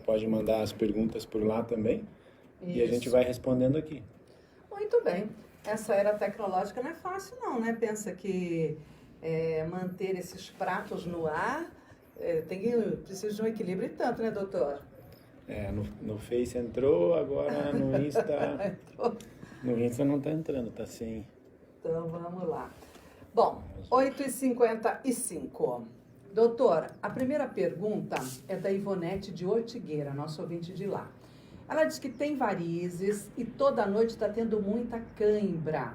pode mandar as perguntas por lá também. Isso. E a gente vai respondendo aqui. Muito bem. Essa era tecnológica não é fácil não, né? Pensa que manter esses pratos no ar precisa de um equilíbrio e tanto, né, doutor? No Face entrou, agora no Insta... Entrou. No Insta não está entrando, está sem... Então, vamos lá. Bom, 8h55. Doutor, a primeira pergunta é da Ivonete de Ortigueira, nosso ouvinte de lá. Ela diz que tem varizes e toda noite está tendo muita cãibra.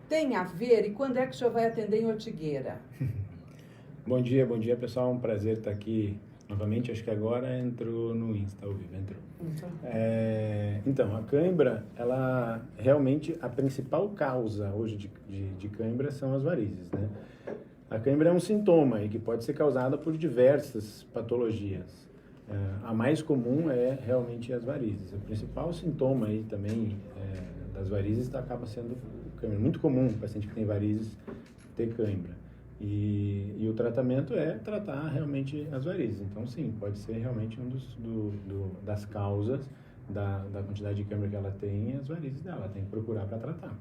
Tem a ver? E quando é que o senhor vai atender em Ortigueira? Bom dia, pessoal. Um prazer estar aqui novamente. Acho que agora entrou no Insta, ao vivo, entrou. Então, a cãibra, ela realmente, a principal causa hoje de cãibra são as varizes, né? A cãibra é um sintoma e que pode ser causada por diversas patologias. A mais comum é realmente as varizes. O principal sintoma aí também das varizes acaba sendo cãibra. Muito comum o paciente que tem varizes ter cãibra. E o tratamento é tratar realmente as varizes. Então, sim, pode ser realmente das causas da quantidade de cãibra que ela tem, as varizes dela. Ela tem que procurar para tratar.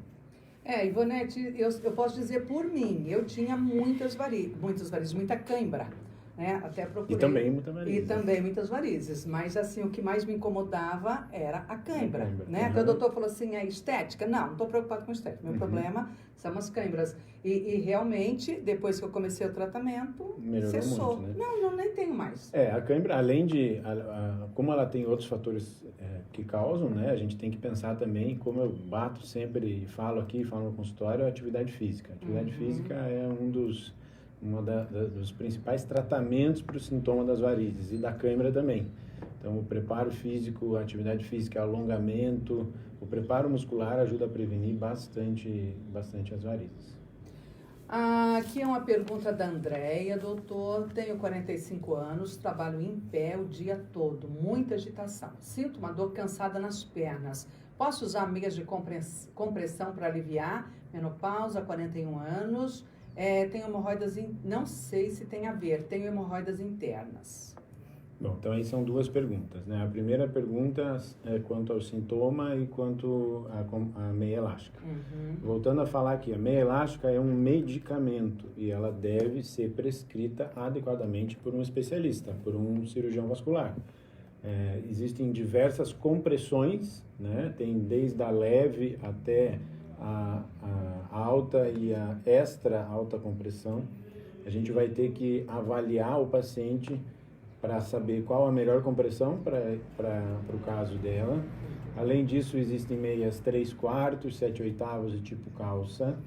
Ivonete, eu posso dizer por mim, eu tinha muitas varizes, muita cãibra, né? Até procurei. E também muitas varizes. E também muitas varizes, mas assim, o que mais me incomodava era a cãibra, né? Uhum. Até o doutor falou assim, é estética? Não estou preocupado com estética, meu problema são as cãibras. E realmente, depois que eu comecei o tratamento, melhorou cessou. muito, né? Não, nem tenho mais. A cãibra, além de, como ela tem outros fatores que causam, né? A gente tem que pensar também, como eu bato sempre e falo no consultório, a atividade física. A atividade física é um dos principais tratamentos para o sintoma das varizes e da cãibra também. Então, o preparo físico, a atividade física, alongamento, o preparo muscular ajuda a prevenir bastante as varizes. Aqui é uma pergunta da Andréia. Doutor, tenho 45 anos, trabalho em pé o dia todo, muita agitação. Sinto uma dor cansada nas pernas. Posso usar meias de compressão para aliviar? Menopausa, 41 anos. Tenho hemorroidas, não sei se tem a ver, tenho hemorroidas internas. Bom, então aí são duas perguntas, né? A primeira pergunta é quanto ao sintoma e quanto à meia elástica. Voltando a falar aqui, a meia elástica é um medicamento e ela deve ser prescrita adequadamente por um especialista, por um cirurgião vascular. Existem diversas compressões, né? Tem desde a leve até a alta e a extra alta compressão. A gente vai ter que avaliar o paciente para saber qual a melhor compressão para o caso dela. Além disso, existem meias 3/4, 7/8 e tipo calça,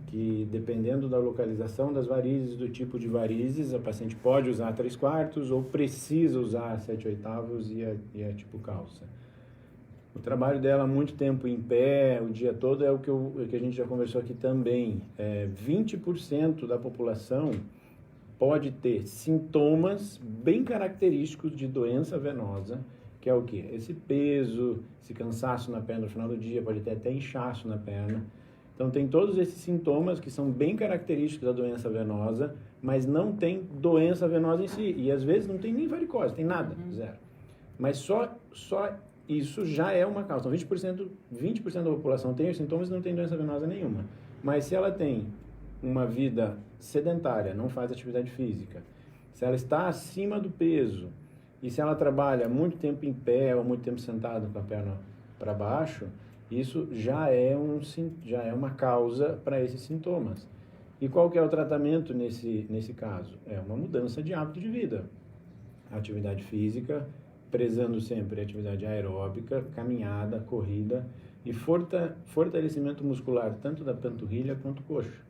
que dependendo da localização das varizes, do tipo de varizes, a paciente pode usar 3/4 ou precisa usar 7/8 e a tipo calça. O trabalho dela muito tempo em pé, o dia todo, é o que a gente já conversou aqui também. 20% da população pode ter sintomas bem característicos de doença venosa, que é o quê? Esse peso, esse cansaço na perna no final do dia, pode ter até inchaço na perna. Então, tem todos esses sintomas que são bem característicos da doença venosa, mas não tem doença venosa em si. E, às vezes, não tem nem varicose, tem nada, zero. Mas só isso já é uma causa. Então, 20% da população tem os sintomas e não tem doença venosa nenhuma. Mas se ela tem uma vida sedentária, não faz atividade física, se ela está acima do peso e se ela trabalha muito tempo em pé ou muito tempo sentado com a perna para baixo, isso já é uma causa para esses sintomas. E qual que é o tratamento nesse caso? É uma mudança de hábito de vida. Atividade física, prezando sempre a atividade aeróbica, caminhada, corrida e fortalecimento muscular, tanto da panturrilha quanto coxa.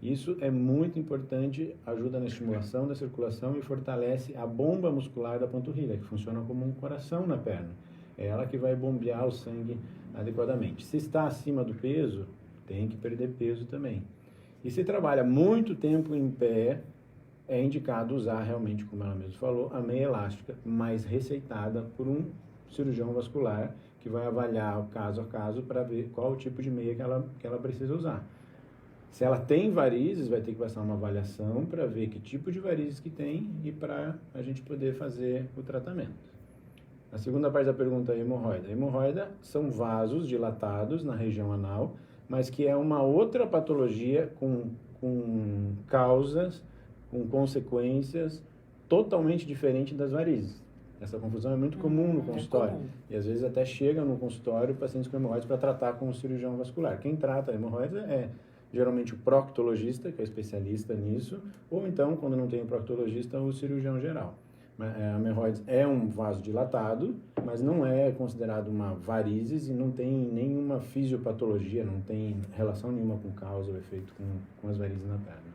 Isso é muito importante, ajuda na estimulação da circulação e fortalece a bomba muscular da panturrilha, que funciona como um coração na perna. É ela que vai bombear o sangue adequadamente. Se está acima do peso, tem que perder peso também. E se trabalha muito tempo em pé, é indicado usar realmente, como ela mesma falou, a meia elástica, mas receitada por um cirurgião vascular, que vai avaliar o caso a caso para ver qual o tipo de meia que ela precisa usar. Se ela tem varizes, vai ter que passar uma avaliação para ver que tipo de varizes que tem e para a gente poder fazer o tratamento. A segunda parte da pergunta é hemorroida. A hemorroida são vasos dilatados na região anal, mas que é uma outra patologia com causas, com consequências totalmente diferentes das varizes. Essa confusão é muito comum no consultório. E às vezes até chega no consultório pacientes com hemorroides para tratar com o cirurgião vascular. Quem trata a hemorroida é geralmente o proctologista, que é especialista nisso, ou então, quando não tem o proctologista, o cirurgião geral. A hemorroide é um vaso dilatado, mas não é considerado uma varizes e não tem nenhuma fisiopatologia, não tem relação nenhuma com causa ou efeito com as varizes na perna.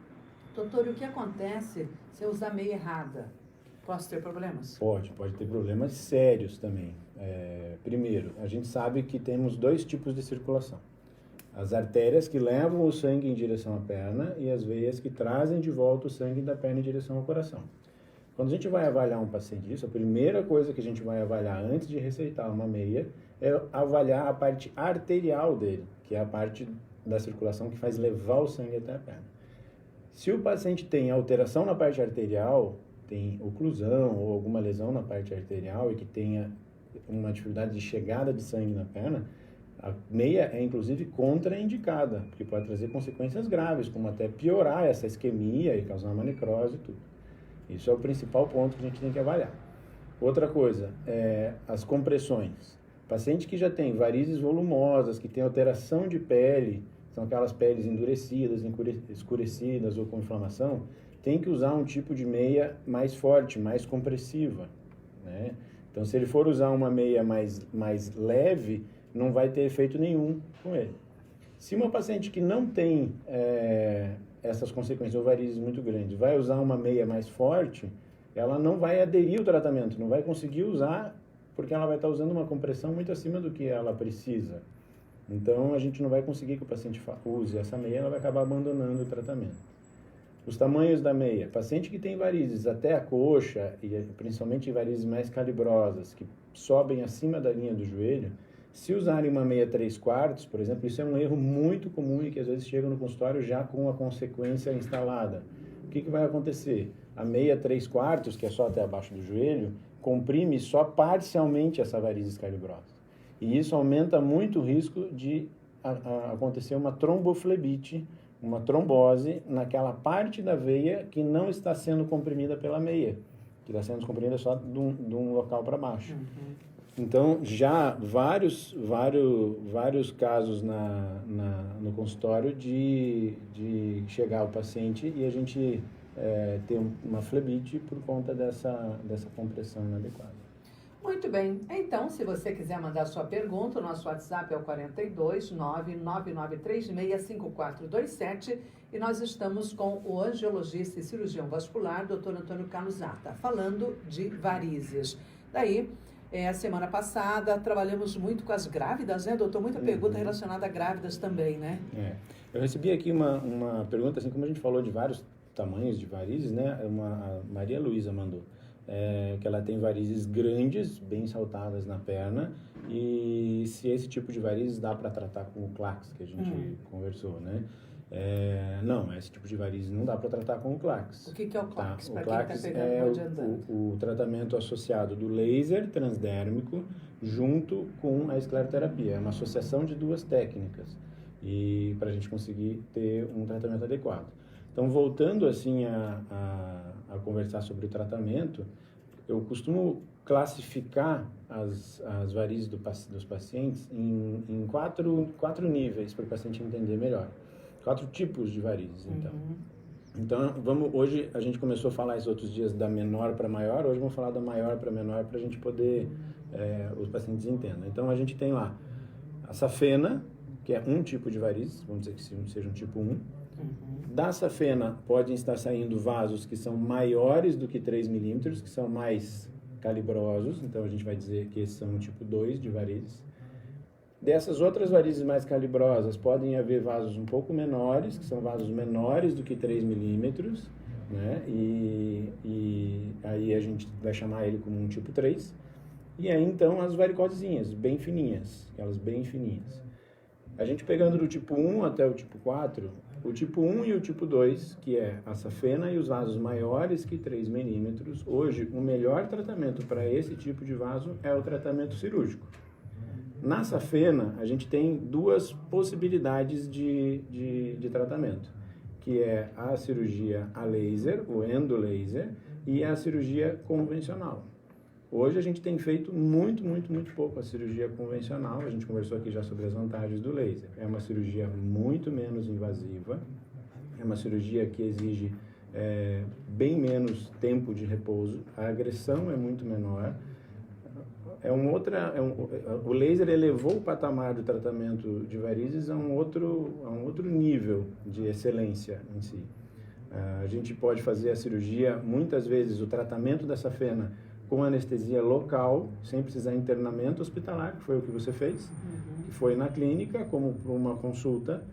Doutor, e o que acontece se eu usar meia errada? Posso ter problemas? Pode ter problemas sérios também. Primeiro, a gente sabe que temos 2 tipos de circulação. As artérias que levam o sangue em direção à perna e as veias que trazem de volta o sangue da perna em direção ao coração. Quando a gente vai avaliar um paciente isso, a primeira coisa que a gente vai avaliar antes de receitar uma meia é avaliar a parte arterial dele, que é a parte da circulação que faz levar o sangue até a perna. Se o paciente tem alteração na parte arterial, tem oclusão ou alguma lesão na parte arterial e que tenha uma dificuldade de chegada de sangue na perna, a meia é inclusive contraindicada, porque pode trazer consequências graves, como até piorar essa isquemia e causar uma necrose e tudo. Isso é o principal ponto que a gente tem que avaliar. Outra coisa, as compressões. Paciente que já tem varizes volumosas, que tem alteração de pele, são aquelas peles endurecidas, escurecidas ou com inflamação, tem que usar um tipo de meia mais forte, mais compressiva, né? Então, se ele for usar uma meia mais leve, não vai ter efeito nenhum com ele. Se uma paciente que não tem essas consequências ou varizes muito grandes vai usar uma meia mais forte, ela não vai aderir ao tratamento, não vai conseguir usar, porque ela vai estar usando uma compressão muito acima do que ela precisa. Então, a gente não vai conseguir que o paciente use essa meia, ela vai acabar abandonando o tratamento. Os tamanhos da meia. Paciente que tem varizes até a coxa, e principalmente varizes mais calibrosas, que sobem acima da linha do joelho, se usarem uma meia 3/4, por exemplo, isso é um erro muito comum e que às vezes chega no consultório já com a consequência instalada. O que vai acontecer? A meia 3/4, que é só até abaixo do joelho, comprime só parcialmente essa varizes calibrosa. E isso aumenta muito o risco de acontecer uma tromboflebite, uma trombose naquela parte da veia que não está sendo comprimida pela meia, que está sendo comprimida só de um local para baixo. Uhum. Então, já vários casos no consultório de chegar o paciente e a gente ter uma flebite por conta dessa compressão inadequada. Muito bem. Então, se você quiser mandar sua pergunta, o nosso WhatsApp é o 42 99936 5427 e nós estamos com o angiologista e cirurgião vascular, Dr. Antônio Carlos Zata, falando de varizes. Daí, a semana passada, trabalhamos muito com as grávidas, né, doutor? Muita pergunta relacionada a grávidas também, né? Eu recebi aqui uma pergunta, assim como a gente falou de vários tamanhos de varizes, né? A Maria Luísa mandou. Que ela tem varizes grandes, bem saltadas na perna, e se esse tipo de varizes dá para tratar com o Clax, que a gente conversou, né? Não, esse tipo de varizes não dá para tratar com o Clax. O que é o Clax? Tá? Para quem está pegando o tratamento associado do laser transdérmico junto com a escleroterapia. É uma associação de 2 técnicas e para a gente conseguir ter um tratamento adequado. Então, voltando assim a conversar sobre o tratamento, eu costumo classificar as varizes dos pacientes em quatro níveis para o paciente entender melhor. 4 tipos de varizes, então. Então, hoje a gente começou a falar esses outros dias da menor para maior, hoje vamos falar da maior para menor para a gente poder, os pacientes entendam. Então, a gente tem lá a safena, que é um tipo de varizes, vamos dizer que seja um tipo 1. Da safena podem estar saindo vasos que são maiores do que 3 milímetros, que são mais calibrosos, então a gente vai dizer que esses são o tipo 2 de varizes. Dessas outras varizes mais calibrosas, podem haver vasos um pouco menores, que são vasos menores do que 3 milímetros, né? E aí a gente vai chamar ele como um tipo 3. E aí, então, as varicosezinhas, bem fininhas, aquelas bem fininhas. A gente pegando do tipo 1 até o tipo 4, o tipo 1 e o tipo 2, que é a safena e os vasos maiores que 3 milímetros, hoje o melhor tratamento para esse tipo de vaso é o tratamento cirúrgico. Na safena, a gente tem duas possibilidades de tratamento, que é a cirurgia a laser, o endolaser, e a cirurgia convencional. Hoje a gente tem feito muito pouco a cirurgia convencional. A gente conversou aqui já sobre as vantagens do laser. É uma cirurgia muito menos invasiva, é uma cirurgia que exige bem menos tempo de repouso, a agressão é muito menor. O laser elevou o patamar do tratamento de varizes a um outro nível de excelência em si. A gente pode fazer a cirurgia, muitas vezes, o tratamento da safena com anestesia local, sem precisar de internamento hospitalar, que foi o que você fez, que foi na clínica, como por uma consulta.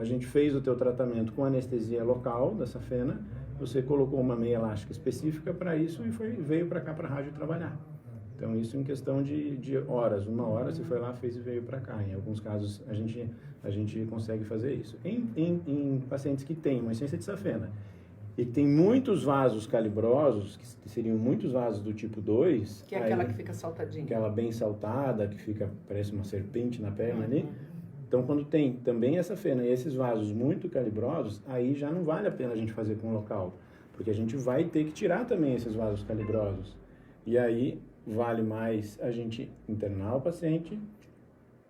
A gente fez o teu tratamento com anestesia local da safena, você colocou uma meia elástica específica para isso e veio para cá para a rádio trabalhar. Então, isso em questão de horas. 1 hora você foi lá, fez e veio para cá. Em alguns casos, a gente consegue fazer isso. Em pacientes que têm uma insuficiência de safena e que tem muitos vasos calibrosos, que seriam muitos vasos do tipo 2... Que é aquela que fica saltadinha. Aquela bem saltada, que parece uma serpente na perna ali. Então, quando tem também essa safena e esses vasos muito calibrosos, aí já não vale a pena a gente fazer com local, porque a gente vai ter que tirar também esses vasos calibrosos. E aí vale mais a gente internar o paciente,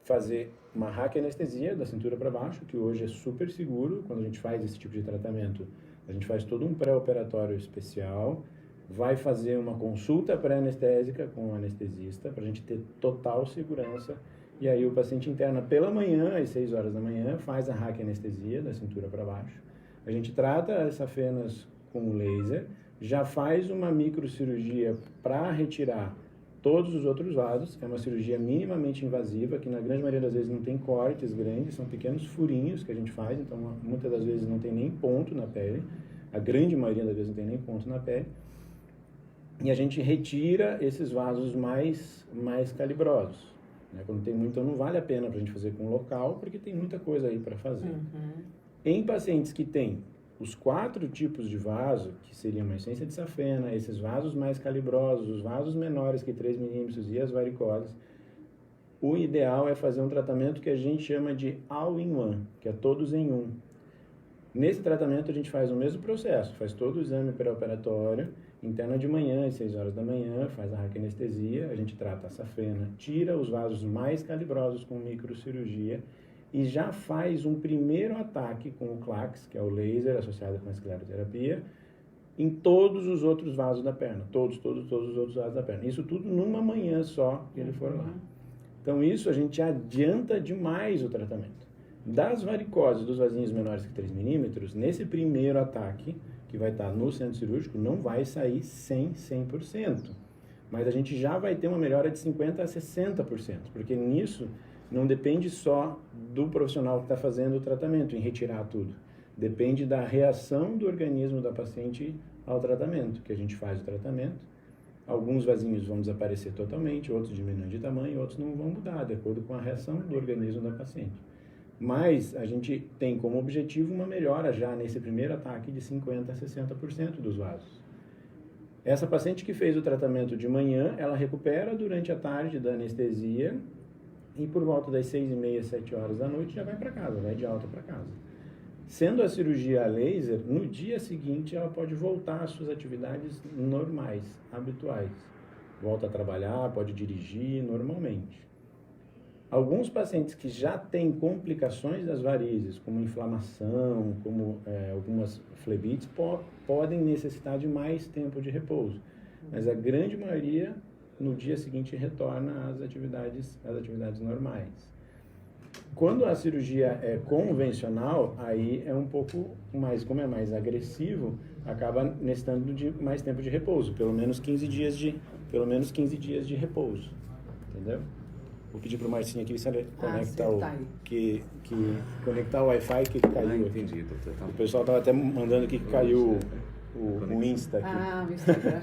fazer uma raquianestesia da cintura para baixo, que hoje é super seguro. Quando a gente faz esse tipo de tratamento, a gente faz todo um pré-operatório especial, vai fazer uma consulta pré-anestésica com o anestesista, para a gente ter total segurança. E aí o paciente interna pela manhã, às 6 horas da manhã, faz a raquianestesia da cintura para baixo. A gente trata as safenas com laser, já faz uma microcirurgia para retirar todos os outros vasos. É uma cirurgia minimamente invasiva, que na grande maioria das vezes não tem cortes grandes, são pequenos furinhos que a gente faz, então muitas das vezes não tem nem ponto na pele, a grande maioria das vezes não tem nem ponto na pele. E a gente retira esses vasos mais calibrosos. Quando tem muito, então não vale a pena para a gente fazer com local, porque tem muita coisa aí para fazer. Em pacientes que têm os 4 tipos de vaso, que seriam uma insuficiência de safena, esses vasos mais calibrosos, os vasos menores que 3 milímetros e as varicoses, o ideal é fazer um tratamento que a gente chama de all-in-one, que é todos em um. Nesse tratamento a gente faz o mesmo processo, faz todo o exame pré-operatório, interna de manhã, às 6 horas da manhã, faz a raquianestesia, a gente trata a safena, tira os vasos mais calibrosos com microcirurgia e já faz um primeiro ataque com o CLACS, que é o laser associado com a escleroterapia, em todos os outros vasos da perna, todos os outros vasos da perna. Isso tudo numa manhã só que ele for lá. Então isso a gente adianta demais o tratamento. Das varicoses, dos vasinhos menores que 3 milímetros, nesse primeiro ataque, que vai estar no centro cirúrgico, não vai sair 100%. Mas a gente já vai ter uma melhora de 50% a 60%, porque nisso não depende só do profissional que está fazendo o tratamento, em retirar tudo. Depende da reação do organismo da paciente ao tratamento, que a gente faz o tratamento. Alguns vasinhos vão desaparecer totalmente, outros diminuem de tamanho, outros não vão mudar, de acordo com a reação do organismo da paciente. Mas a gente tem como objetivo uma melhora já nesse primeiro ataque de 50% a 60% dos vasos. Essa paciente que fez o tratamento de manhã, ela recupera durante a tarde da anestesia e por volta das 6h30, 7 horas da noite já vai para casa, vai de alta para casa. Sendo a cirurgia a laser, no dia seguinte ela pode voltar às suas atividades normais, habituais. Volta a trabalhar, pode dirigir normalmente. Alguns pacientes que já têm complicações das varizes, como inflamação, como algumas flebites, podem necessitar de mais tempo de repouso. Mas a grande maioria, no dia seguinte, retorna às atividades normais. Quando a cirurgia é convencional, aí é um pouco mais, como é mais agressivo, acaba necessitando de mais tempo de repouso, pelo menos 15 dias de repouso, entendeu? Vou pedir para o Marcinho aqui se ele conectar conectar o Wi-Fi que caiu. Entendi, doutor. Tá. O pessoal estava até mandando aqui que caiu o Insta aqui. O Instagram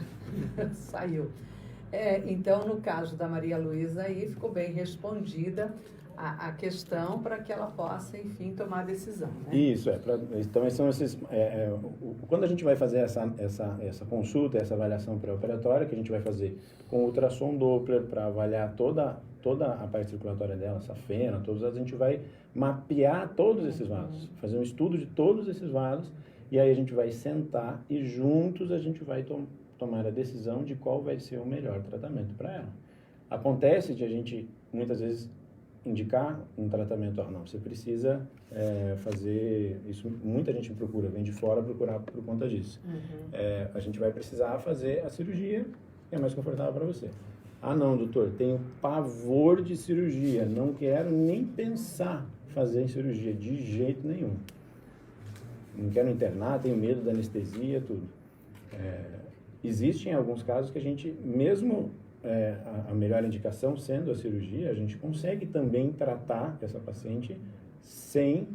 saiu. Então, no caso da Maria Luísa aí, ficou bem respondida a questão para que ela possa, enfim, tomar a decisão, né? Isso, então são esses... quando a gente vai fazer essa consulta, essa avaliação pré-operatória, que a gente vai fazer com ultrassom Doppler para avaliar toda a parte circulatória dela, safena, todas, a gente vai mapear todos esses vasos, fazer um estudo de todos esses vasos, e aí a gente vai sentar e juntos a gente vai tomar a decisão de qual vai ser o melhor tratamento para ela. Acontece de a gente, muitas vezes, indicar um tratamento, não, você precisa fazer, isso muita gente procura, vem de fora procurar por conta disso. A gente vai precisar fazer a cirurgia que é mais confortável para você. Não, doutor, tenho pavor de cirurgia, não quero nem pensar fazer em cirurgia, de jeito nenhum. Não quero internar, tenho medo da anestesia, tudo. Existem alguns casos que a gente, mesmo a melhor indicação sendo a cirurgia, a gente consegue também tratar essa paciente sem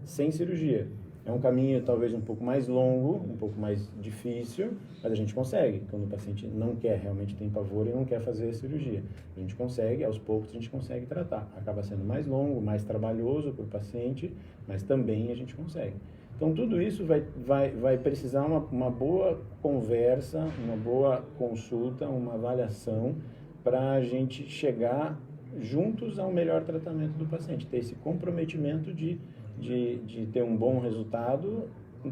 cirurgia. É um caminho talvez um pouco mais longo, um pouco mais difícil, mas a gente consegue. Quando o paciente não quer, realmente tem pavor e não quer fazer a cirurgia. A gente consegue, aos poucos a gente consegue tratar. Acaba sendo mais longo, mais trabalhoso para o paciente, mas também a gente consegue. Então, tudo isso vai precisar uma boa conversa, uma boa consulta, uma avaliação para a gente chegar juntos ao melhor tratamento do paciente, ter esse comprometimento de ter um bom resultado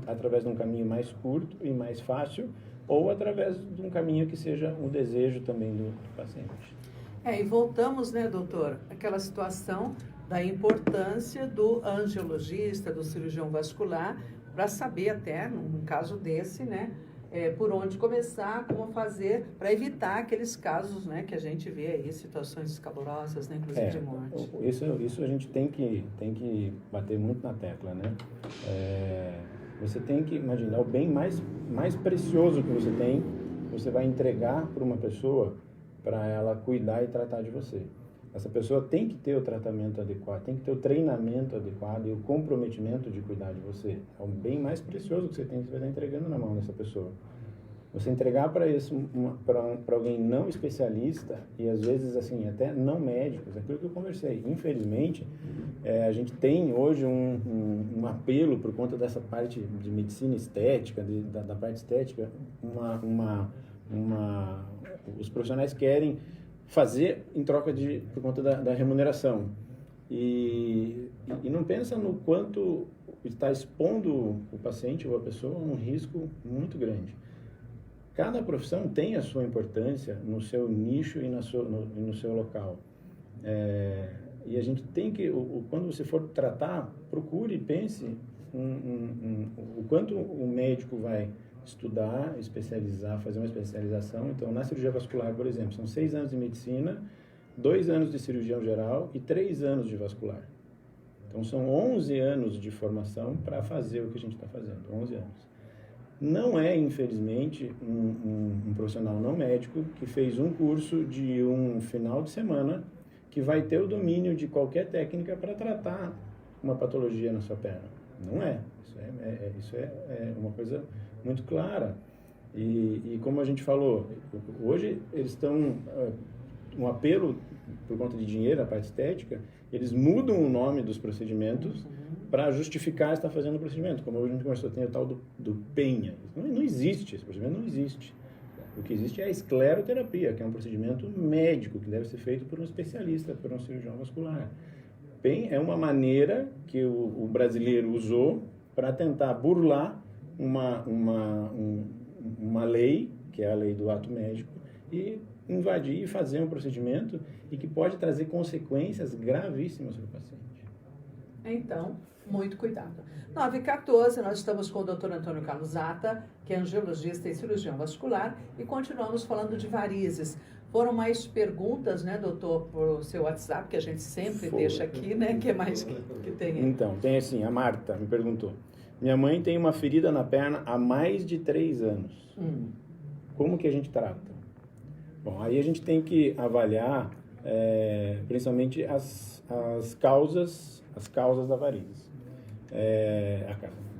através de um caminho mais curto e mais fácil, ou através de um caminho que seja um desejo também do paciente. E voltamos, né, doutor, àquela situação da importância do angiologista, do cirurgião vascular, para saber até, num caso desse, né, por onde começar, como fazer, para evitar aqueles casos, né, que a gente vê aí, situações escabrosas, né, inclusive de morte. Isso a gente tem que bater muito na tecla, né? Você tem que imaginar o bem mais precioso que você tem, você vai entregar para uma pessoa para ela cuidar e tratar de você. Essa pessoa tem que ter o tratamento adequado, tem que ter o treinamento adequado e o comprometimento de cuidar de você. É o bem mais precioso que você tem, que você vai estar entregando na mão dessa pessoa. Você entregar para alguém não especialista e às vezes assim até não médicos, é aquilo que eu conversei. Infelizmente, a gente tem hoje um apelo por conta dessa parte de medicina estética, da parte estética, os profissionais querem fazer em troca por conta da remuneração. E não pensa no quanto está expondo o paciente ou a pessoa a um risco muito grande. Cada profissão tem a sua importância no seu nicho e no seu local. E a gente tem que, quando você for tratar, procure e pense o quanto o médico vai estudar, especializar, fazer uma especialização. Então, na cirurgia vascular, por exemplo, são 6 anos de medicina, 2 anos de cirurgião geral e 3 anos de vascular. Então, são 11 anos de formação para fazer o que a gente está fazendo, 11 anos. Não é, infelizmente, um profissional não médico que fez um curso de um final de semana que vai ter o domínio de qualquer técnica para tratar uma patologia na sua perna. Não é. Isso é uma coisa muito clara. E como a gente falou, hoje eles estão... um apelo por conta de dinheiro, a parte estética, eles mudam o nome dos procedimentos para justificar estar fazendo o procedimento. Como a gente conversou, tem o tal do penha. Não existe, esse procedimento não existe. O que existe é a escleroterapia, que é um procedimento médico, que deve ser feito por um especialista, por um cirurgião vascular. PEN é uma maneira que o brasileiro usou para tentar burlar uma lei, que é a lei do ato médico, e invadir e fazer um procedimento e que pode trazer consequências gravíssimas para o paciente. Então, muito cuidado. 9h14, nós estamos com o Dr. Antônio Carlos Zata, que é angiologista e cirurgião vascular, e continuamos falando de varizes. Foram mais perguntas, né, doutor, por seu WhatsApp, que a gente sempre deixa aqui, né, que é mais que tem. Então, tem assim, a Marta me perguntou. Minha mãe tem uma ferida na perna há mais de 3 anos. Como que a gente trata? Bom, aí a gente tem que avaliar, principalmente as causas da varizes.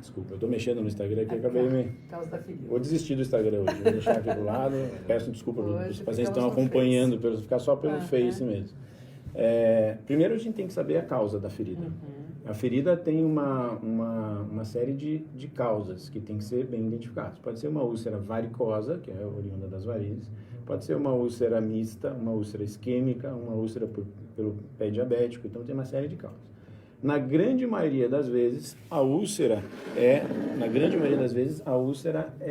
Desculpa, eu estou mexendo no Instagram aqui, acabei Causa da ferida. Vou desistir do Instagram hoje, vou deixar aqui do lado, peço desculpa para os pacientes que estão acompanhando, ficar só pelo Face mesmo. Primeiro a gente tem que saber a causa da ferida. A ferida tem uma série de causas que tem que ser bem identificadas. Pode ser uma úlcera varicosa, que é oriunda das varizes, pode ser uma úlcera mista, uma úlcera isquêmica, uma úlcera pelo pé diabético, então tem uma série de causas. Na grande maioria das vezes, a úlcera é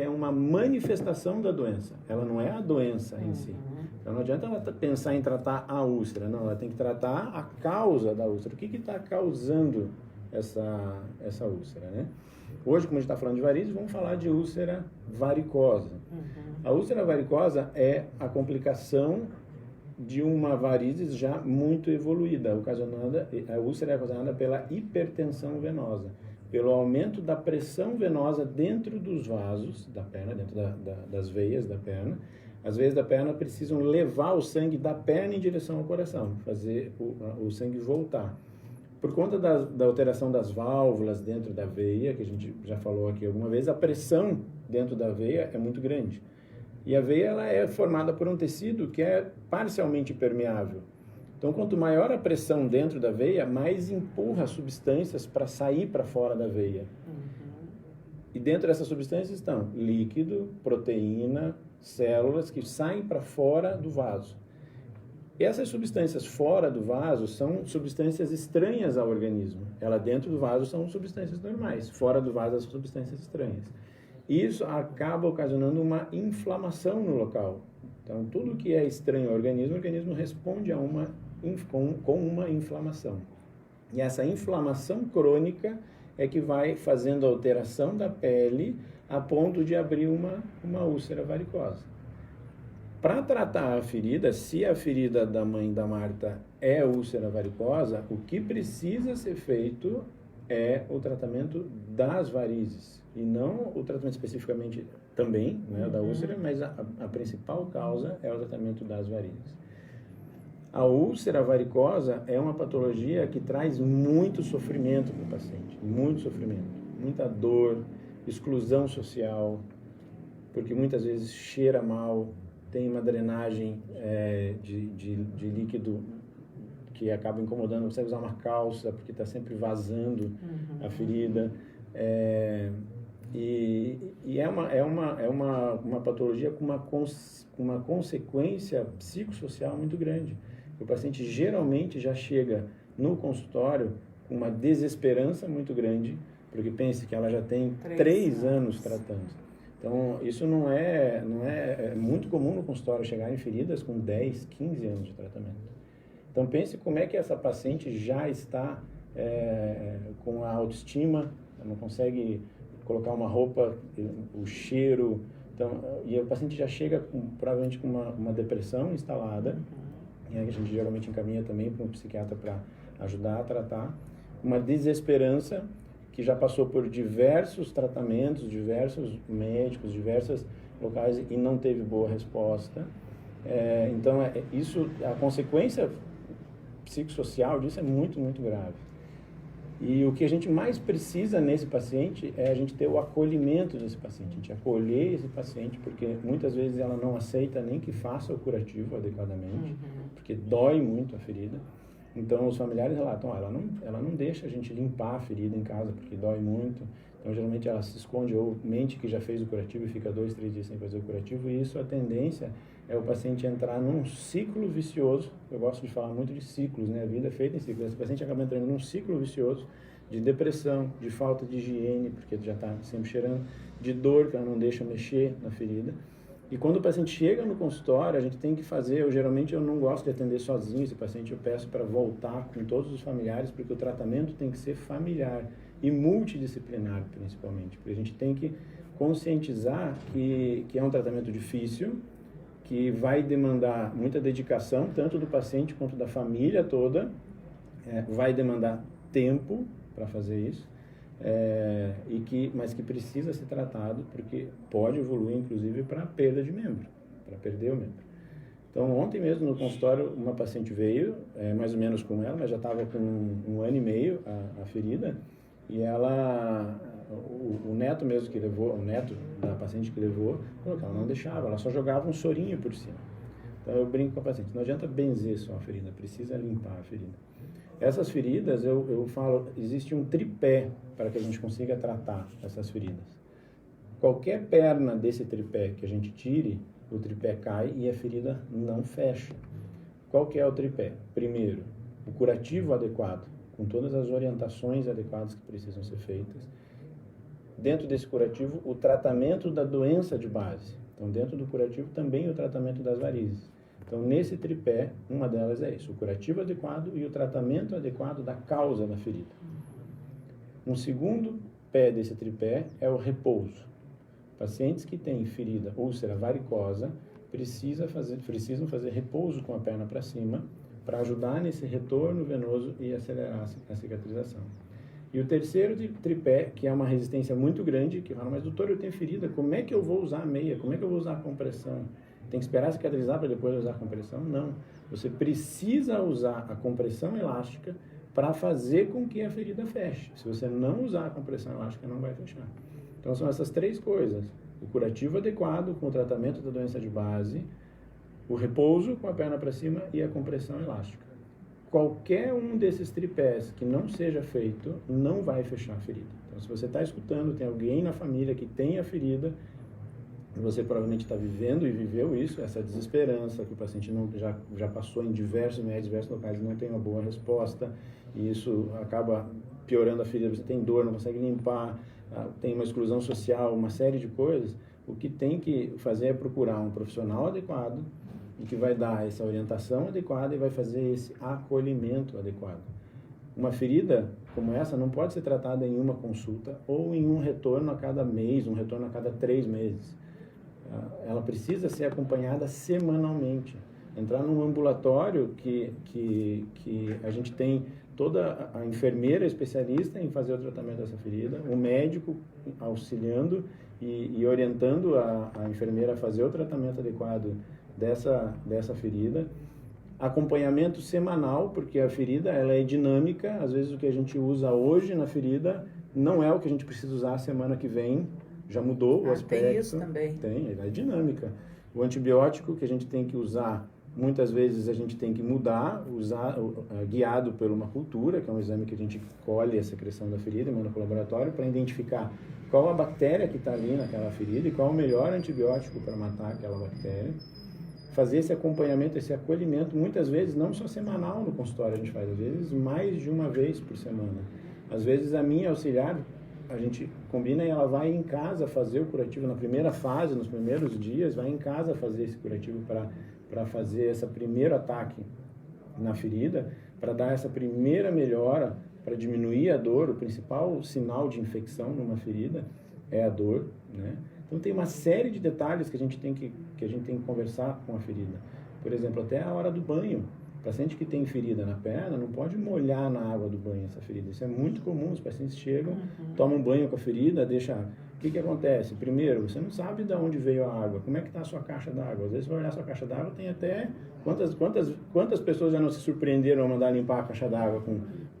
uma manifestação da doença. Ela não é a doença em si. Então não adianta ela pensar em tratar a úlcera, não, ela tem que tratar a causa da úlcera. O que está causando essa úlcera, né? Hoje, como a gente está falando de varizes, vamos falar de úlcera varicosa. A úlcera varicosa é a complicação de uma varizes já muito evoluída, a úlcera é ocasionada pela hipertensão venosa, pelo aumento da pressão venosa dentro dos vasos da perna, dentro das veias da perna. As veias da perna precisam levar o sangue da perna em direção ao coração, fazer o sangue voltar. Por conta da alteração das válvulas dentro da veia, que a gente já falou aqui alguma vez, a pressão dentro da veia é muito grande. E a veia ela é formada por um tecido que é parcialmente permeável. Então, quanto maior a pressão dentro da veia, mais empurra substâncias para sair para fora da veia. E dentro dessas substâncias estão líquido, proteína, células que saem para fora do vaso. E essas substâncias fora do vaso são substâncias estranhas ao organismo. Ela dentro do vaso são substâncias normais, fora do vaso são substâncias estranhas. Isso acaba ocasionando uma inflamação no local. Então, tudo que é estranho ao organismo, o organismo responde com uma inflamação. E essa inflamação crônica é que vai fazendo a alteração da pele a ponto de abrir uma úlcera varicosa. Para tratar a ferida, se a ferida da mãe da Marta é úlcera varicosa, o que precisa ser feito é o tratamento das varizes. E não o tratamento especificamente também, né, da úlcera, mas a principal causa é o tratamento das varizes. A úlcera varicosa é uma patologia que traz muito sofrimento para o paciente, muito sofrimento, muita dor, exclusão social, porque muitas vezes cheira mal, tem uma drenagem de líquido que acaba incomodando, não consegue usar uma calça porque está sempre vazando a ferida. E é uma patologia com uma consequência psicossocial muito grande. O paciente geralmente já chega no consultório com uma desesperança muito grande, porque pense que ela já tem 3 anos tratando. Então, isso não é muito comum no consultório chegar em feridas com 10, 15 anos de tratamento. Então, pense como é que essa paciente já está com a autoestima, não consegue colocar uma roupa, o cheiro. Então, e o paciente já chega provavelmente com uma depressão instalada, e aí a gente geralmente encaminha também para um psiquiatra para ajudar a tratar, uma desesperança que já passou por diversos tratamentos, diversos médicos, diversos locais e não teve boa resposta. Então, a consequência psicossocial disso é muito, muito grave. E o que a gente mais precisa nesse paciente é a gente ter o acolhimento desse paciente, a gente acolher esse paciente, porque muitas vezes ela não aceita nem que faça o curativo adequadamente, porque dói muito a ferida. Então, os familiares relatam, ela não deixa a gente limpar a ferida em casa, porque dói muito. Então, geralmente ela se esconde ou mente que já fez o curativo e fica 2, 3 dias sem fazer o curativo. E isso, a tendência é o paciente entrar num ciclo vicioso. Eu gosto de falar muito de ciclos, né? A vida é feita em ciclos. Esse paciente acaba entrando num ciclo vicioso de depressão, de falta de higiene, porque já está sempre cheirando, de dor, que ela não deixa mexer na ferida. E quando o paciente chega no consultório, a gente tem que fazer, geralmente eu não gosto de atender sozinho esse paciente, eu peço para voltar com todos os familiares, porque o tratamento tem que ser familiar e multidisciplinar, principalmente, porque a gente tem que conscientizar que é um tratamento difícil, que vai demandar muita dedicação, tanto do paciente quanto da família toda, vai demandar tempo para fazer isso, mas que precisa ser tratado, porque pode evoluir, inclusive, para perda de membro, para perder o membro. Então, ontem mesmo no consultório, uma paciente veio, mais ou menos com ela, mas já estava com 1 ano e meio a ferida, e o neto mesmo que levou, o neto da paciente que levou, falou que ela não deixava, ela só jogava um sorinho por cima. Então eu brinco com a paciente, não adianta benzer só a ferida, precisa limpar a ferida. Essas feridas, eu falo, existe um tripé para que a gente consiga tratar essas feridas. Qualquer perna desse tripé que a gente tire, o tripé cai e a ferida não fecha. Qual que é o tripé? Primeiro, o curativo adequado, com todas as orientações adequadas que precisam ser feitas. Dentro desse curativo, o tratamento da doença de base. Então, dentro do curativo, também o tratamento das varizes. Então, nesse tripé, uma delas é isso, o curativo adequado e o tratamento adequado da causa da ferida. Um segundo pé desse tripé é o repouso. Pacientes que têm ferida úlcera varicosa precisam fazer repouso com a perna para cima para ajudar nesse retorno venoso e acelerar a cicatrização. E o terceiro tripé, que é uma resistência muito grande, que fala, mas doutor, eu tenho ferida, como é que eu vou usar a meia? Como é que eu vou usar a compressão? Tem que esperar cicatrizar para depois usar a compressão? Não. Você precisa usar a compressão elástica para fazer com que a ferida feche. Se você não usar a compressão elástica, não vai fechar. Então, são essas três coisas. O curativo adequado com o tratamento da doença de base, o repouso com a perna para cima e a compressão elástica. Qualquer um desses tripés que não seja feito, não vai fechar a ferida. Então, se você está escutando, tem alguém na família que tem a ferida, você provavelmente está vivendo e viveu isso, essa desesperança que o paciente já passou em diversos médicos, diversos locais e não tem uma boa resposta, e isso acaba piorando a ferida, você tem dor, não consegue limpar, tem uma exclusão social, uma série de coisas. O que tem que fazer é procurar um profissional adequado e que vai dar essa orientação adequada e vai fazer esse acolhimento adequado. Uma ferida como essa não pode ser tratada em uma consulta ou em um retorno a cada mês, um retorno a cada 3 meses. Ela precisa ser acompanhada semanalmente. Entrar num ambulatório que a gente tem toda a enfermeira especialista em fazer o tratamento dessa ferida, o médico auxiliando e orientando a enfermeira a fazer o tratamento adequado dessa ferida. Acompanhamento semanal, porque a ferida ela é dinâmica, às vezes o que a gente usa hoje na ferida não é o que a gente precisa usar a semana que vem, já mudou o aspecto. Tem isso também. Tem, ela é dinâmica. O antibiótico que a gente tem que usar, muitas vezes a gente tem que mudar, guiado por uma cultura, que é um exame que a gente colhe a secreção da ferida e manda para o laboratório para identificar qual a bactéria que está ali naquela ferida e qual o melhor antibiótico para matar aquela bactéria. Fazer esse acompanhamento, esse acolhimento, muitas vezes não só semanal no consultório, a gente faz, às vezes mais de uma vez por semana. Às vezes a minha auxiliar, a gente combina e ela vai em casa fazer o curativo na primeira fase, nos primeiros dias, vai em casa fazer esse curativo para fazer esse primeiro ataque na ferida, para dar essa primeira melhora, para diminuir a dor. O principal sinal de infecção numa ferida é a dor, né? Então tem uma série de detalhes que a gente tem que conversar com a ferida. Por exemplo, até a hora do banho. O paciente que tem ferida na perna não pode molhar na água do banho essa ferida. Isso é muito comum. Os pacientes chegam, tomam banho com a ferida, deixa... O que acontece? Primeiro, você não sabe de onde veio a água. Como é que está a sua caixa d'água? Às vezes você vai olhar a sua caixa d'água, tem até... Quantas pessoas já não se surpreenderam a mandar limpar a caixa d'água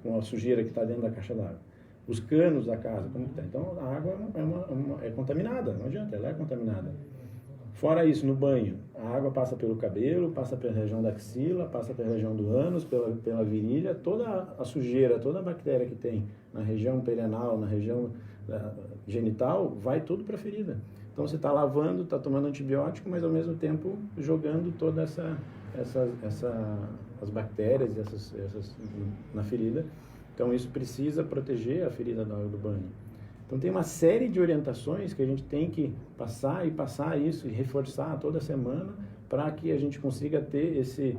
com a sujeira que está dentro da caixa d'água? Os canos da casa, como está? Então, a água é contaminada, não adianta, ela é contaminada. Fora isso, no banho, a água passa pelo cabelo, passa pela região da axila, passa pela região do ânus, pela virilha, toda a sujeira, toda a bactéria que tem na região perianal, na região genital, vai tudo para a ferida. Então você está lavando, está tomando antibiótico, mas ao mesmo tempo jogando toda as bactérias na ferida. Então isso precisa proteger a ferida na hora do banho. Então tem uma série de orientações que a gente tem que passar isso e reforçar toda semana para que a gente consiga ter esse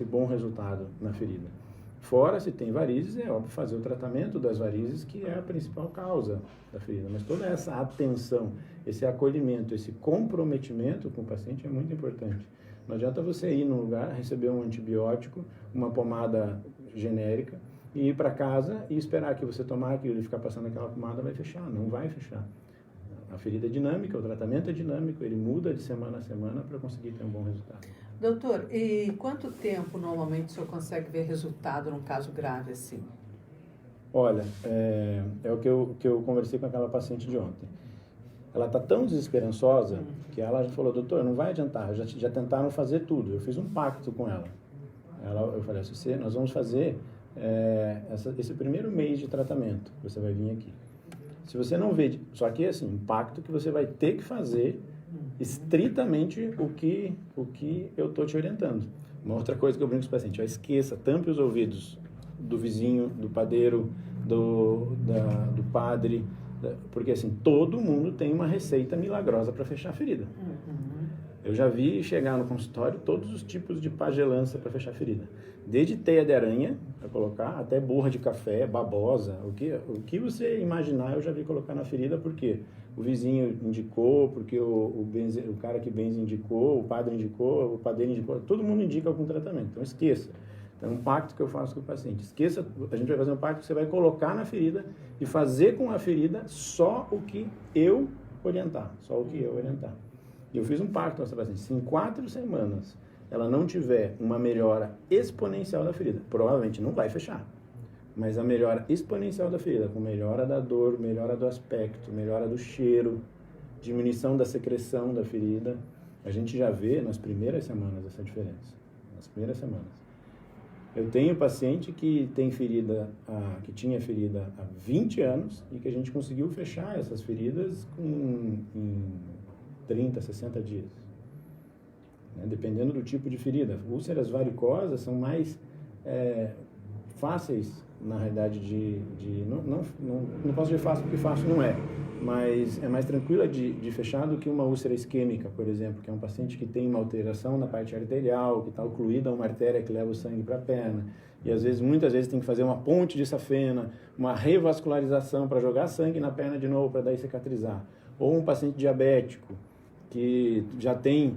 bom resultado na ferida. Fora, se tem varizes, é óbvio fazer o tratamento das varizes, que é a principal causa da ferida. Mas toda essa atenção, esse acolhimento, esse comprometimento com o paciente é muito importante. Não adianta você ir num lugar, receber um antibiótico, uma pomada genérica, e ir para casa e esperar que você tomar aquilo e ficar passando aquela pomada vai fechar. Não vai fechar. A ferida é dinâmica, o tratamento é dinâmico, ele muda de semana a semana para conseguir ter um bom resultado. Doutor, e quanto tempo normalmente o senhor consegue ver resultado num caso grave assim? Olha, é o que eu conversei com aquela paciente de ontem. ela está tão desesperançosa que ela já falou, doutor, não vai adiantar, já tentaram fazer tudo. Eu fiz um pacto com ela. Eu falei, nós vamos fazer esse primeiro mês de tratamento, você vai vir aqui. Se você não vê, só que assim, um pacto que você vai ter que fazer estritamente o que eu estou te orientando. Uma outra coisa que eu brinco com os pacientes, esqueça, tampe os ouvidos do vizinho, do padeiro, do padre, porque assim, todo mundo tem uma receita milagrosa para fechar a ferida. Eu já vi chegar no consultório todos os tipos de pagelância para fechar a ferida. Desde teia de aranha, para colocar, até borra de café, babosa, o que você imaginar eu já vi colocar na ferida, porque o vizinho indicou, porque o cara que benze indicou, o padre indicou, o padeiro indicou, todo mundo indica algum tratamento, então esqueça. Então, é um pacto que eu faço com o paciente. Esqueça, a gente vai fazer um pacto que você vai colocar na ferida e fazer com a ferida só o que eu orientar, só o que eu orientar. E eu fiz um pacto com essa paciente. Se em 4 semanas ela não tiver uma melhora exponencial da ferida, provavelmente não vai fechar. Mas a melhora exponencial da ferida, com melhora da dor, melhora do aspecto, melhora do cheiro, diminuição da secreção da ferida, a gente já vê nas primeiras semanas essa diferença. Nas primeiras semanas. Eu tenho paciente que tem que tinha ferida há 20 anos e que a gente conseguiu fechar essas feridas em 30, 60 dias. Dependendo do tipo de ferida. Úlceras varicosas são mais fáceis, na realidade, não posso dizer fácil porque fácil não é, mas é mais tranquila de fechar do que uma úlcera isquêmica, por exemplo, que é um paciente que tem uma alteração na parte arterial, que está ocluída uma artéria que leva o sangue para a perna, e muitas vezes tem que fazer uma ponte de safena, uma revascularização para jogar sangue na perna de novo, para daí cicatrizar. Ou um paciente diabético, que já tem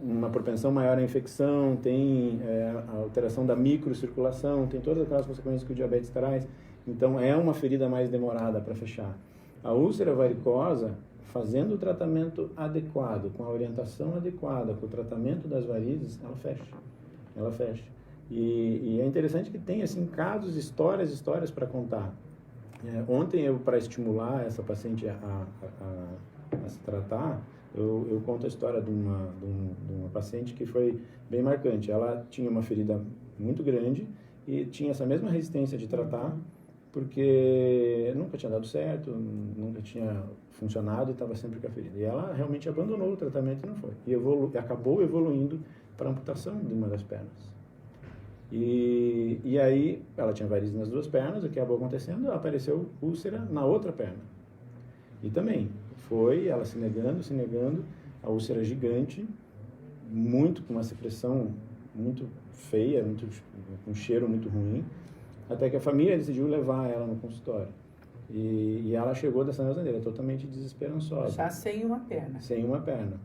uma propensão maior à infecção, tem a alteração da microcirculação, tem todas aquelas consequências que o diabetes traz. Então, é uma ferida mais demorada para fechar. A úlcera varicosa, fazendo o tratamento adequado, com a orientação adequada, com o tratamento das varizes, ela fecha. Ela fecha. E é interessante que tem, assim, casos, histórias para contar. Ontem, para estimular essa paciente a se tratar, eu conto a história de uma paciente que foi bem marcante. Ela tinha uma ferida muito grande e tinha essa mesma resistência de tratar, porque nunca tinha dado certo, nunca tinha funcionado e estava sempre com a ferida. E ela realmente abandonou o tratamento e não foi. E acabou evoluindo para a amputação de uma das pernas. E aí ela tinha varizes nas 2 pernas, o que acabou acontecendo, apareceu úlcera na outra perna. E também ela se negando, a úlcera gigante, com uma secreção muito feia, com um cheiro muito ruim, até que a família decidiu levar ela no consultório. E ela chegou dessa maneira, totalmente desesperançosa. Já sem uma perna. Sem uma perna.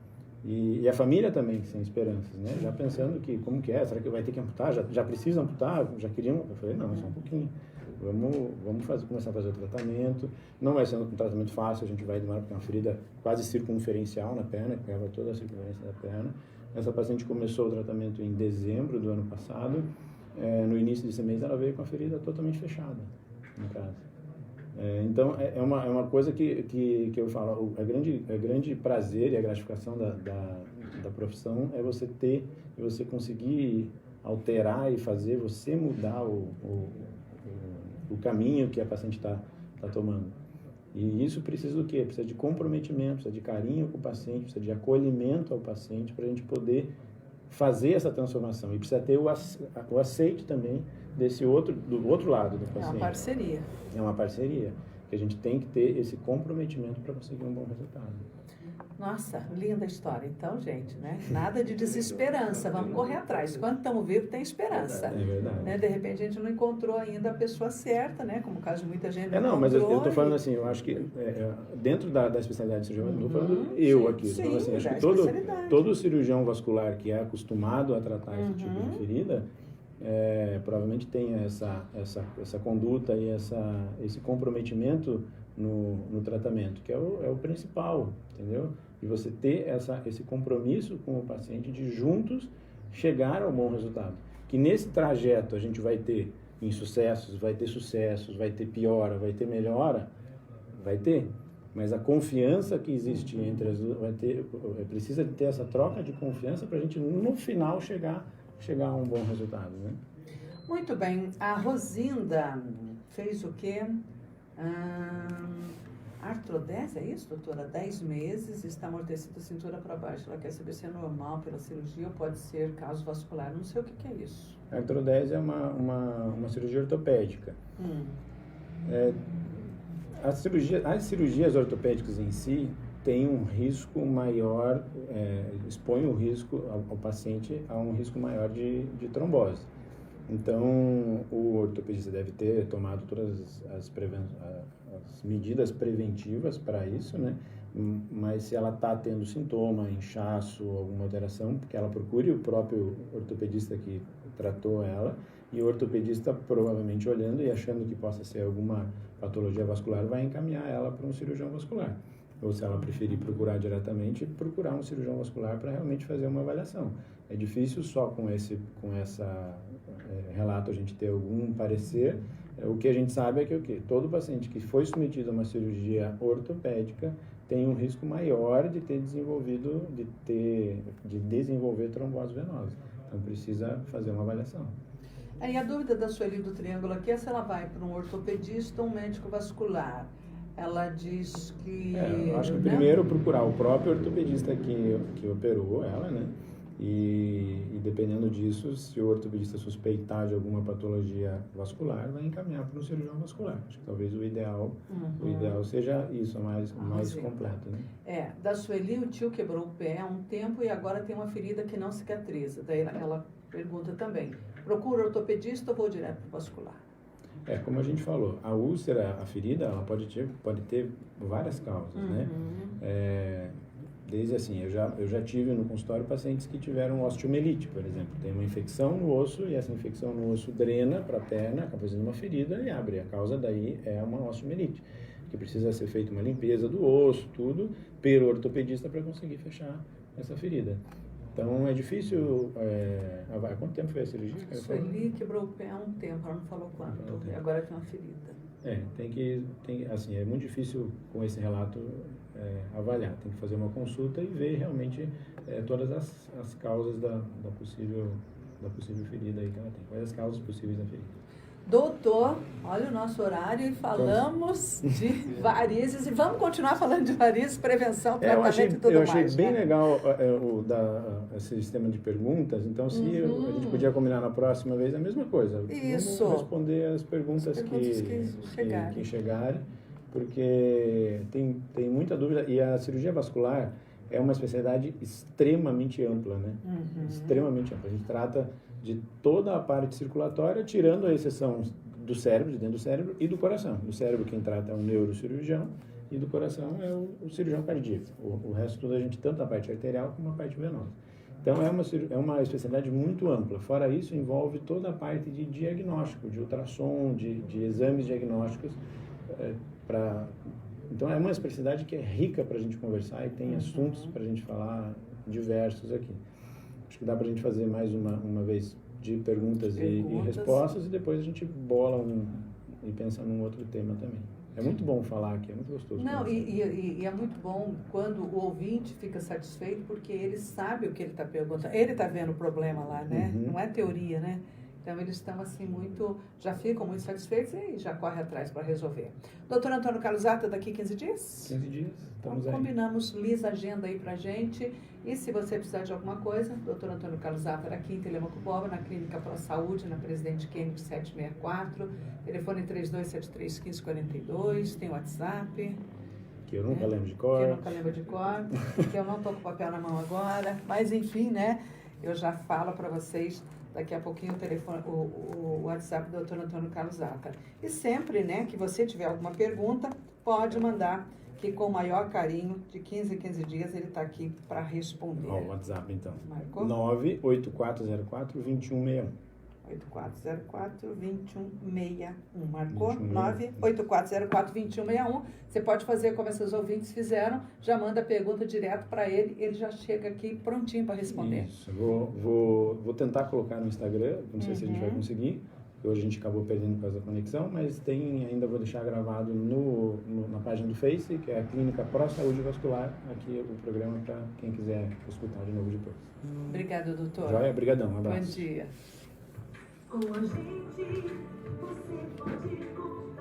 E a família também sem esperanças, né? Já pensando que, como que é? Será que vai ter que amputar? Já precisa amputar? Já queriam? Eu falei, não, só um pouquinho. Vamos começar a fazer o tratamento. Não vai ser um tratamento fácil, a gente vai demorar, porque é uma ferida quase circunferencial na perna, que leva toda a circunferência da perna. Essa paciente começou o tratamento em dezembro do ano passado. No início desse mês, ela veio com a ferida totalmente fechada em casa. Então, é uma coisa que eu falo, o grande prazer e a gratificação da profissão é você conseguir alterar e fazer você mudar o caminho que a paciente está tomando. E isso precisa do quê? Precisa de comprometimento, precisa de carinho com o paciente, precisa de acolhimento ao paciente para a gente poder fazer essa transformação. E precisa ter o aceite também do outro lado do paciente. É uma parceria. É uma parceria. Que a gente tem que ter esse comprometimento para conseguir um bom resultado. Nossa, linda história. Então, gente, né? Nada de desesperança. Vamos correr atrás. Quando estamos vivos, tem esperança. É verdade. Né? De repente, a gente não encontrou ainda a pessoa certa, né? Como o caso de muita gente mas eu estou falando assim, eu acho que dentro da especialidade de cirurgião, não estou falando eu aqui. Sim, então, assim, acho que todo cirurgião vascular que é acostumado a tratar esse tipo de ferida, provavelmente tem essa conduta e esse comprometimento no tratamento, que é o principal, entendeu? E você ter esse compromisso com o paciente de juntos chegar ao bom resultado. Que nesse trajeto a gente vai ter insucessos, vai ter sucessos, vai ter piora, vai ter melhora, vai ter. Mas a confiança que existe entre as duas, precisa ter essa troca de confiança para a gente, no final, chegar a um bom resultado, né? Muito bem. A Rosinda fez o quê? Artrodese, é isso, doutora? 10 meses, está amortecida a cintura para baixo. Ela quer saber se é normal pela cirurgia ou pode ser caso vascular. Não sei o que é isso. A artrodese é uma cirurgia ortopédica. As cirurgias ortopédicas em si têm um risco maior, expõe o risco ao paciente a um risco maior de trombose. Então, o ortopedista deve ter tomado todas as medidas preventivas para isso, né? Mas se ela está tendo sintoma, inchaço, alguma alteração, que ela procure o próprio ortopedista que tratou ela, e o ortopedista, provavelmente olhando e achando que possa ser alguma patologia vascular, vai encaminhar ela para um cirurgião vascular. Ou se ela preferir procurar diretamente, procurar um cirurgião vascular para realmente fazer uma avaliação. É difícil só com esse relato a gente ter algum parecer. O que a gente sabe é que todo paciente que foi submetido a uma cirurgia ortopédica tem um risco maior de desenvolver trombose venosa. Então precisa fazer uma avaliação. E a dúvida da Sueli do Triângulo aqui é se ela vai para um ortopedista ou um médico vascular. Ela diz que... eu acho que primeiro procurar o próprio ortopedista que operou ela, né? E dependendo disso, se o ortopedista suspeitar de alguma patologia vascular, vai encaminhar para um cirurgião vascular. Acho que talvez o ideal seja isso, mais completo, né? Da Sueli, o tio quebrou o pé há um tempo e agora tem uma ferida que não cicatriza. Daí ela pergunta também, procura ortopedista ou vou direto para o vascular? Como a gente falou, a úlcera, a ferida, ela pode ter várias causas, né? Desde assim, eu já tive no consultório pacientes que tiveram osteomielite, por exemplo. Tem uma infecção no osso e essa infecção no osso drena para a perna, acaba fazendo uma ferida e abre. A causa daí é uma osteomielite, que precisa ser feita uma limpeza do osso, tudo, pelo ortopedista para conseguir fechar essa ferida. Então, é difícil... Há quanto tempo foi a cirurgia? Sueli quebrou o pé há um tempo, ela não falou quanto. E agora tem uma ferida. Assim, é muito difícil com esse relato avaliar. Tem que fazer uma consulta e ver realmente todas as causas da possível ferida aí que ela tem. Quais as causas possíveis da ferida? Doutor, olha o nosso horário e falamos de varizes. E vamos continuar falando de varizes, prevenção, tratamento e tudo mais. Eu achei bem legal esse sistema de perguntas. Então, se a gente podia combinar na próxima vez a mesma coisa. Isso. Vamos responder as perguntas que chegarem, porque tem muita dúvida. E a cirurgia vascular é uma especialidade extremamente ampla, né? Extremamente ampla. A gente trata de toda a parte circulatória, tirando a exceção do cérebro, de dentro do cérebro, e do coração. Do cérebro quem trata é um neurocirurgião e do coração é o cirurgião cardíaco. O resto tudo a gente, tanto a parte arterial como a parte venosa. Então é uma especialidade muito ampla. Fora isso, envolve toda a parte de diagnóstico, de ultrassom, de exames diagnósticos. Então é uma especialidade que é rica para a gente conversar e tem assuntos para a gente falar diversos aqui. Acho que dá para a gente fazer mais uma vez de perguntas e respostas e depois a gente bola e pensa num outro tema também. É muito bom falar aqui, é muito gostoso. Não, e é muito bom quando o ouvinte fica satisfeito porque ele sabe o que ele está perguntando. Ele está vendo o problema lá, né? Não é teoria, né? Então, eles estão assim já ficam muito satisfeitos e já correm atrás para resolver. Doutor Antônio Carlos Zata, daqui 15 dias? 15 dias, estamos então, combinamos, lisa agenda aí pra gente. E se você precisar de alguma coisa, doutor Antônio Carlos Zata, aqui em Telemaco Borba, na Clínica Pro Saúde, na Presidente Kennedy 764, telefone 3273-1542, tem WhatsApp. Que eu nunca lembro de cor. Que eu não estou com o papel na mão agora. Mas, enfim, né, eu já falo para vocês... Daqui a pouquinho o WhatsApp do Dr. Antônio Carlos Zata. E sempre, né, que você tiver alguma pergunta, pode mandar, que com o maior carinho, de 15 em 15 dias, ele está aqui para responder. O WhatsApp, então. Marcou? 98404-2161. 8404-2161. Marcou? 98404-2161. Você pode fazer como esses ouvintes fizeram, já manda a pergunta direto para ele já chega aqui prontinho para responder. Isso. Vou tentar colocar no Instagram, não sei se a gente vai conseguir, Hoje a gente acabou perdendo por causa da conexão, mas ainda vou deixar gravado na página do Face, que é a Clínica Pro Saúde Vascular, aqui o programa para quem quiser escutar de novo depois. Obrigada, doutor. Joia, obrigadão, um abraço. Bom dia. Com a gente, você pode contar.